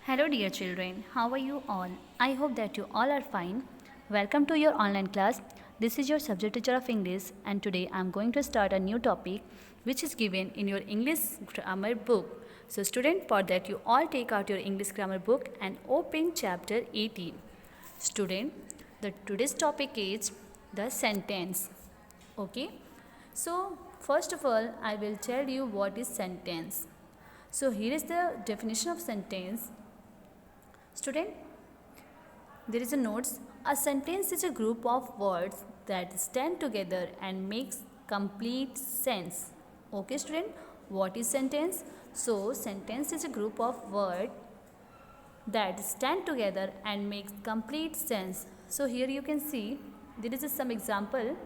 Hello, dear children. How are you all? I hope that you all are fine. Welcome to your online class. This is your subject teacher of English, and today I am going to start a new topic which is given in your English grammar book. So, student, for that you all take out your English grammar book and open chapter 18. Student, the today's topic is the sentence. Okay? So, first of all, I will tell you what is sentence. So, here is the definition of sentence. Student, there is a notes. A sentence is a group of words that stand together and makes complete sense. Okay, student, what is sentence? So, sentence is a group of words that stand together and makes complete sense. So, here you can see there is some example.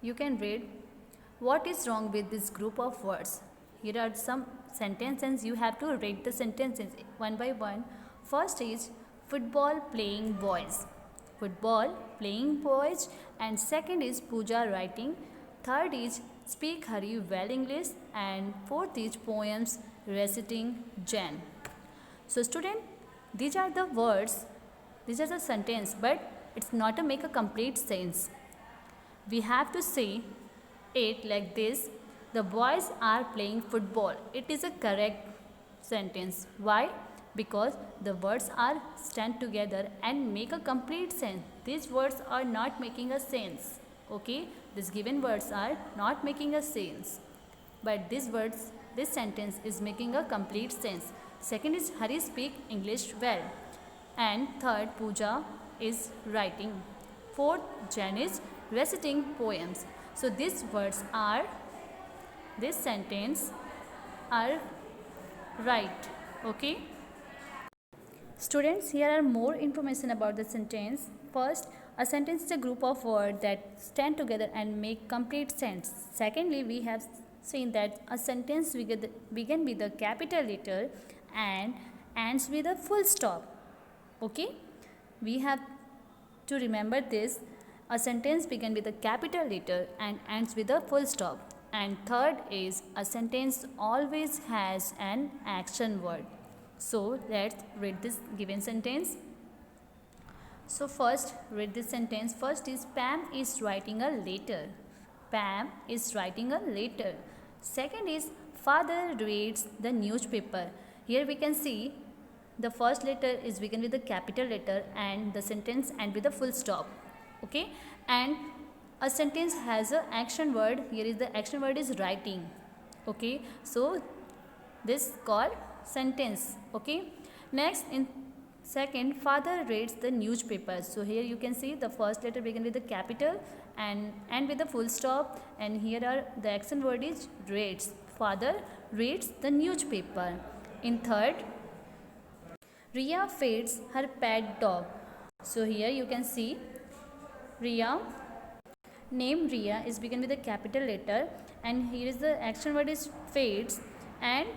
You can read what is wrong with this group of words. Here are some sentences. You have to read the sentences one by one. First is football playing boys. Football playing boys. And second is Pooja writing. Third is speak hurry well English. And fourth is poems reciting Jan. So student, these are the words, these are the sentence, but it's not to make a complete sense. We have to say it like this: the boys are playing football. It is a correct sentence. Why? Because the words are stand together and make a complete sense. These words are not making a sense. Okay, these given words are not making a sense, but these words, this sentence is making a complete sense. Second is Hari speak English well, and third Pooja is writing. Fourth, Jan is reciting poems. So these words are, this sentence are right. Okay. Students, here are more information about the sentence. First, a sentence is a group of words that stand together and make complete sense. Secondly, we have seen that a sentence begin with a capital letter and ends with a full stop. Okay? We have to remember this. A sentence begins with a capital letter and ends with a full stop. And third is a sentence always has an action word. So let's read this given sentence. So first read this sentence. First is Pam is writing a letter. Pam is writing a letter. Second is father reads the newspaper. Here we can see the first letter is begin with a capital letter and the sentence end with a full stop. Okay, and a sentence has a action word. Here is the action word is writing. Okay, so this called sentence. Okay, next in second, father reads the newspaper. So here you can see the first letter begin with a capital and end with a full stop, and here are the action word is reads. Father reads the newspaper. In third, Ria feeds her pet dog. So here you can see Ria, name Ria is begin with a capital letter, and here is the action word is feeds, and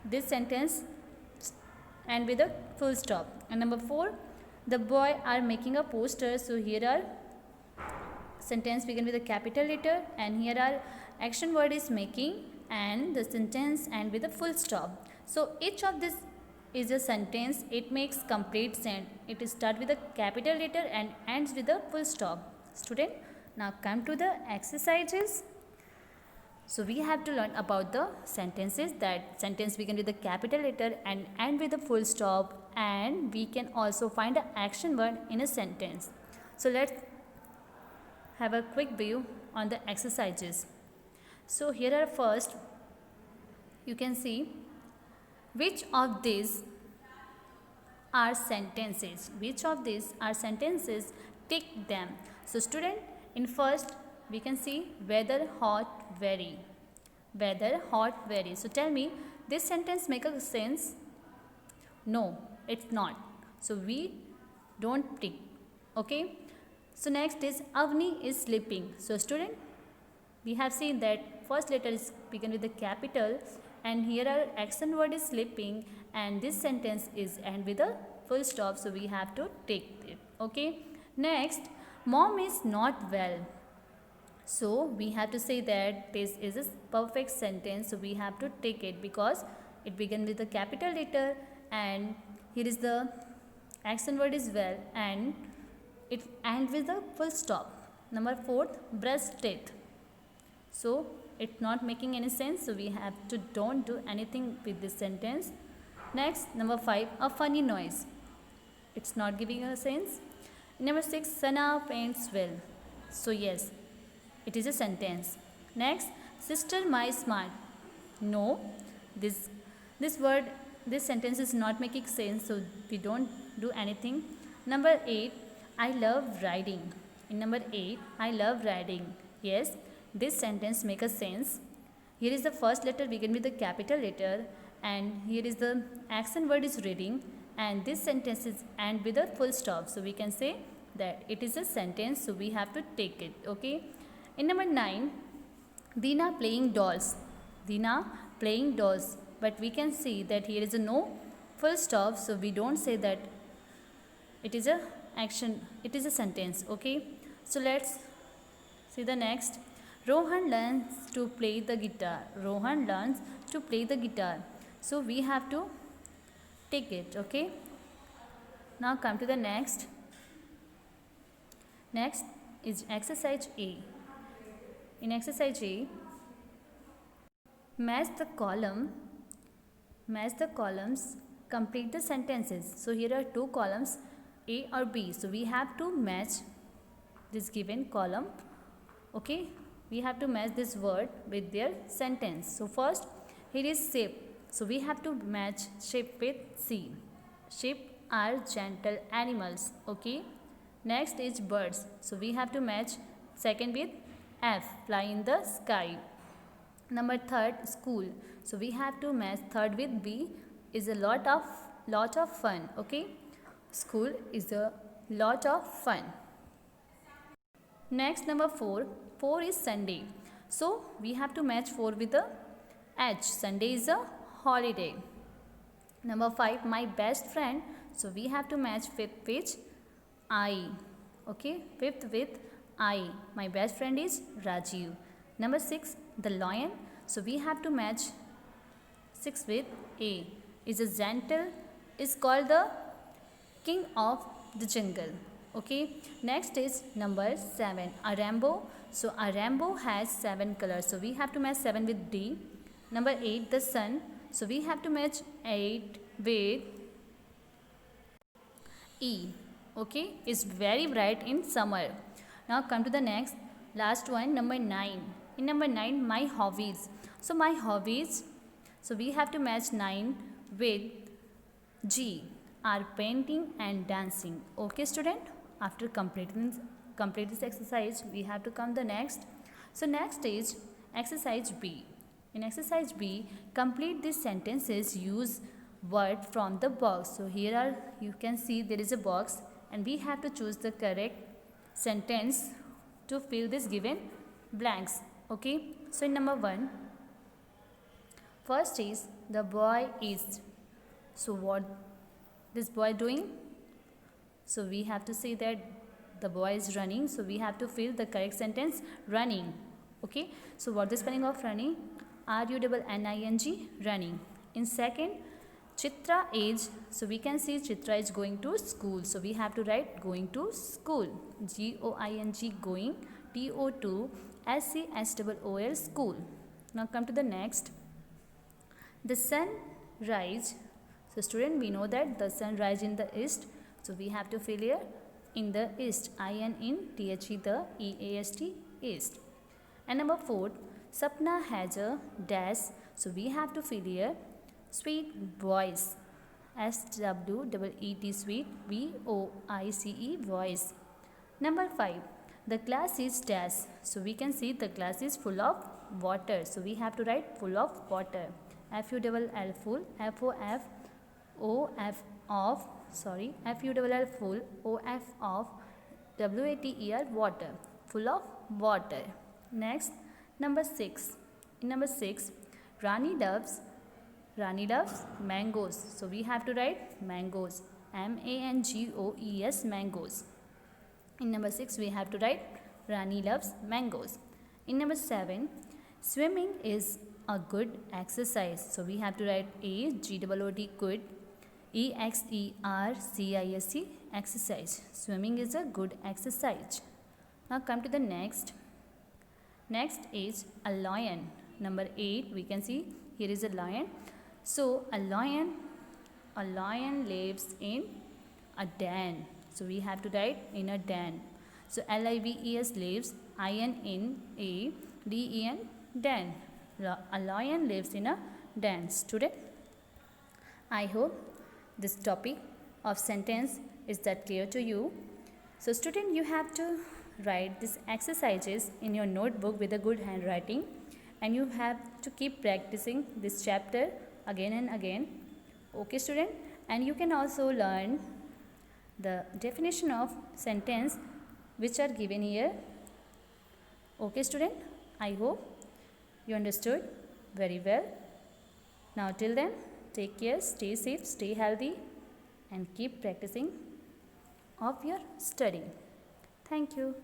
this sentence and with a full stop. And number 4, the boy are making a poster. So here are sentence begin with a capital letter and here are action word is making and the sentence end with a full stop. So each of this is a sentence. It makes complete sense. It starts with a capital letter and ends with a full stop. Student, now come to the exercises. So we have to learn about the sentences that sentence begin with a capital letter and end with a full stop, and we can also find an action word in a sentence. So let's have a quick view on the exercises. So here are first, you can see which of these are sentences. Which of these are sentences? Tick them. So student, in first we can see weather hot very. Weather hot very. So tell me, this sentence make a sense? No, it's not. So we don't tick. Okay. So next is Avni is sleeping. So student, we have seen that first letter is begin with the capital and here our action word is sleeping and this sentence is end with a full stop. So we have to take it. Okay. Next, mom is not well. So we have to say that this is a perfect sentence. So we have to take it because it begins with a capital letter and here is the action word is well, and it ends with a full stop. Number 4, brush teeth. So it's not making any sense, so we have to don't do anything with this sentence. Next, number 5, a funny noise. It's not giving a sense. Number 6, Sana paints well. So yes, it is a sentence. Next, sister my smart. No, this word, this sentence is not making sense, so we don't do anything. Number 8, I love riding. In number 8, I love riding. Yes, this sentence makes a sense. Here is the first letter begin with the capital letter, and here is the action word is reading, and this sentence is end with a full stop. So we can say that it is a sentence, so we have to take it. Okay. In number 9, Dina playing dolls. Dina playing dolls. But we can see that here is a no full stop, so we don't say that it is a action, it is a sentence. Okay. So let's see the next. Rohan learns to play the guitar. Rohan learns to play the guitar. So we have to take it. Okay. Now come to the next. Next is exercise A. In exercise A, match the columns, complete the sentences. So here are two columns, A or B. So we have to match this given column. Okay, we have to match this word with their sentence. So first, here is shape. So we have to match shape with C. Sheep are gentle animals. Okay. Next is birds. So we have to match second with F, fly in the sky. Number 3, school. So we have to match third with B, is a lot of fun. Okay. School is a lot of fun. Next, number 4. 4 is Sunday. So we have to match 4 with the H. Sunday is a holiday. Number 5, my best friend. So we have to match fifth with I. Okay, fifth with I. My best friend is Rajiv. Number 6, the lion. So we have to match 6 with A. Is a gentle, is called the king of the jungle. Okay. Next is number 7, a rainbow. So a rainbow has 7 colors. So we have to match 7 with D. Number 8, the sun. So we have to match 8 with E. Okay, it's very bright in summer. Now come to the next, last one, number 9. In number 9, my hobbies. So my hobbies, so we have to match 9 with G, are painting and dancing. Okay, student, after completing this exercise, we have to come the next. So next is exercise B. In exercise B, complete these sentences, use word from the box. So here are, you can see there is a box, and we have to choose the correct sentence to fill this given blanks. Okay. So in number 1, first is the boy is. So what this boy doing? So we have to say that the boy is running. So we have to fill the correct sentence, running. Okay. So what is the spelling of running? RUNNING, running. In second, Chitra is, so we can see Chitra is going to school. So we have to write going to school. GOING, going. TO2 SCHOOL, school. Now come to the next. The sun rise. So student, we know that the sun rise in the east. So we have to fill here in the east. IN in THE, the EAST, east. And number 4, Sapna has a dash. So we have to fill here sweet voice. SWEET, sweet. VOICE, voice. Number 5, the glass is dash. So we can see the glass is full of water. So we have to write full of water. FULL, full. FOF, of. Sorry, FULL, full. OF, of. WATER, water. Full of water. Next, number 6. In number 6, Rani loves mangoes. So we have to write mangoes. MANGOES, mangoes. In number 6, we have to write Rani loves mangoes. In number 7, swimming is a good exercise. So we have to write A, GOOD, good. EXERCISE, exercise. Swimming is a good exercise. Now come to the next. Next is a lion. Number 8, we can see here is a lion. So a lion lives in a den. So we have to write in a den. So LIVES lives, INNADEN, den. A lion lives in a den. Student, I hope this topic of sentence is that clear to you. So student, you have to write these exercises in your notebook with a good handwriting, and you have to keep practicing this chapter again and again. Okay student, and you can also learn the definition of sentence which are given here. Okay student, I hope you understood very well. Now till then, take care, stay safe, stay healthy, and keep practicing of your study. Thank you.